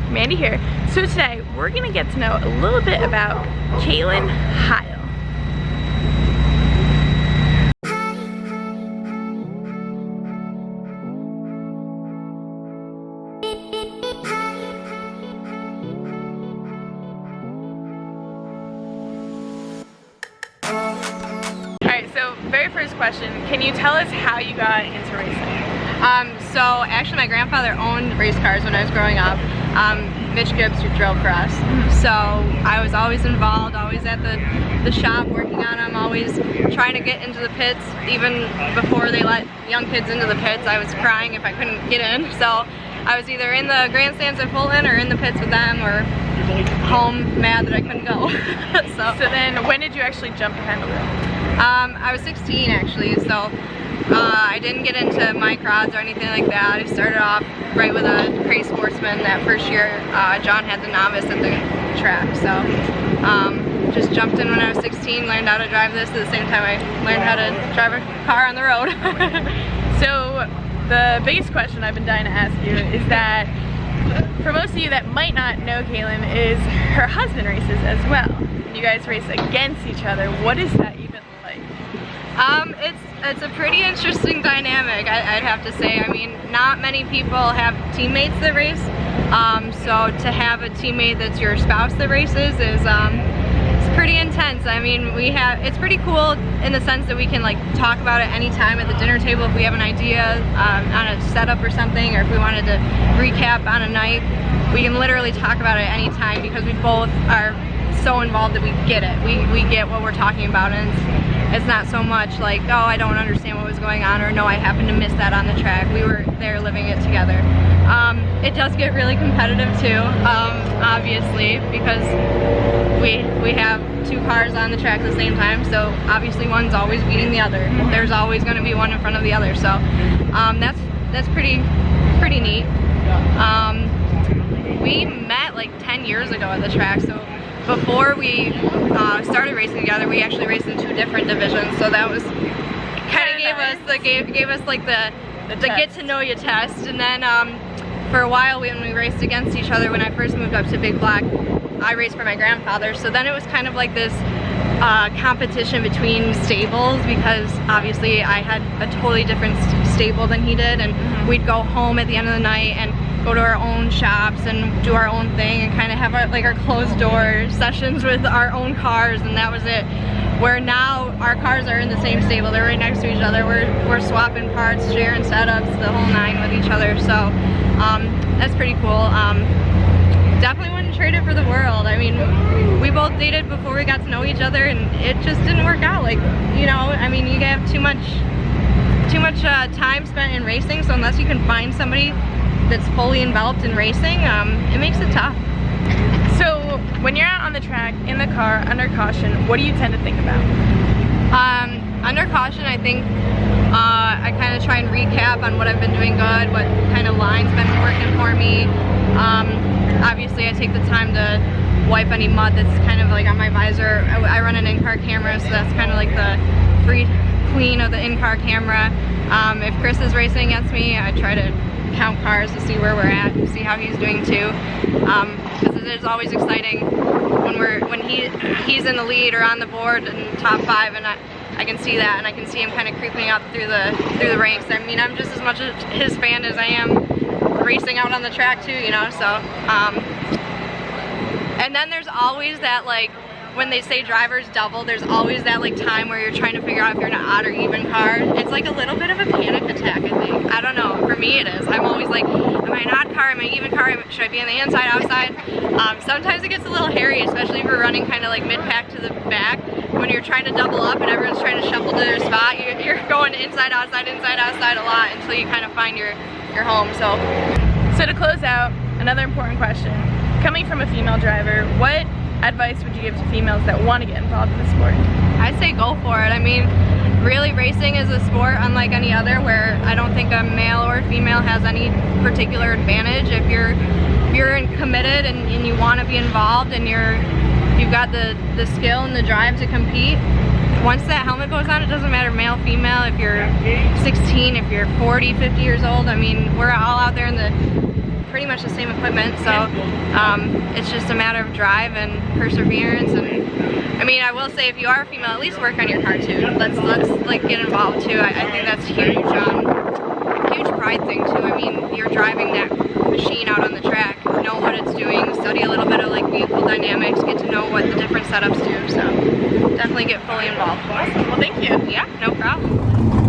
Mandee here. So today we're gonna get to know a little bit about Katelyn Hile. Alright, so very first question, can you tell us how you got into racing? So actually my grandfather owned race cars when I was growing up. Mitch Gibbs who drove for us. So I was always involved, always at the shop working on them, always trying to get into the pits. Even before they let young kids into the pits, I was crying if I couldn't get in. So I was either in the grandstands at Fulton or in the pits with them or home mad that I couldn't go. So then when did you actually jump behind the wheel? I was 16 actually, so I didn't get into microds or anything like that. I started off right with a crazy sportsman that first year. John had the novice at the track, so just jumped in when I was 16, learned how to drive this at the same time I learned how to drive a car on the road. So the biggest question I've been dying to ask you is that for most of you that might not know Katelyn, is her husband races as well. You guys race against each other. What is that even like? It's a pretty interesting dynamic, I'd have to say. I mean, not many people have teammates that race, so to have a teammate that's your spouse that races is it's pretty intense. I mean, it's pretty cool in the sense that we can like talk about it anytime at the dinner table if we have an idea on a setup or something, or if we wanted to recap on a night, we can literally talk about it anytime because we both are so involved that we get it. We get what we're talking about, and it's not so much like, oh, I don't understand what was going on, or no, I happened to miss that on the track. We were there living it together. It does get really competitive too, obviously, because we have two cars on the track at the same time, so obviously one's always beating the other. There's always going to be one in front of the other, so that's pretty neat. We met like 10 years ago at the track, so before we started racing together, we actually raced in two different divisions, so that was kind of gave us like the get to know you test. And then for a while when we raced against each other, when I first moved up to Big Black, I raced for my grandfather, so then it was kind of like this competition between stables, because obviously I had a totally different stable than he did, and we'd go home at the end of the night and go to our own shops and do our own thing and kind of have our closed door sessions with our own cars, and that was it. Where now our cars are in the same stable, they're right next to each other, we're swapping parts, sharing setups, the whole nine with each other, so that's pretty cool. Definitely wouldn't trade it for the world. I mean, we both dated before we got to know each other, and it just didn't work out. Like, you know, I mean, you have too much time spent in racing, so unless you can find somebody that's fully enveloped in racing, it makes it tough. So when you're out on the track, in the car, under caution, what do you tend to think about? Under caution, I think I kind of try and recap on what I've been doing good, what kind of line's been working for me. Obviously I take the time to wipe any mud that's kind of like on my visor. I run an in-car camera, so that's kind of like the free clean of the in-car camera. If Chris is racing against me, I try to count cars to see where we're at, see how he's doing too, because it is always exciting when he's in the lead or on the board in top 5, and I can see that, and I can see him kind of creeping up through the ranks. I mean, I'm just as much his fan as I am racing out on the track too, you know. So and then there's always that, like, when they say drivers double, there's always that like time where you're trying to figure out if you're in an odd or even car. It's like a little bit of a panic attack, I think. I don't know, for me it is. I'm always like, am I an odd car, am I an even car, should I be on the inside, outside? Sometimes it gets a little hairy, especially if we're running kind of like mid-pack to the back. When you're trying to double up and everyone's trying to shuffle to their spot, you're going inside, outside a lot until you kind of find your home. So to close out, another important question. Coming from a female driver, what advice would you give to females that want to get involved in the sport? I'd say go for it. I mean, really racing is a sport unlike any other, where I don't think a male or female has any particular advantage. If you're committed and you want to be involved and you've got the skill and the drive to compete, once that helmet goes on, it doesn't matter male, female, if you're 16, if you're 40, 50 years old. I mean, we're all out there in pretty much the same equipment, so it's just a matter of drive and perseverance. And I mean, I will say, if you are a female, at least work on your car too. Let's like get involved too. I think that's huge. Huge pride thing too. I mean, you're driving that machine out on the track, know what it's doing, study a little bit of like vehicle dynamics, get to know what the different setups do. So definitely get fully involved. Awesome. Well, thank you. Yeah, no problem.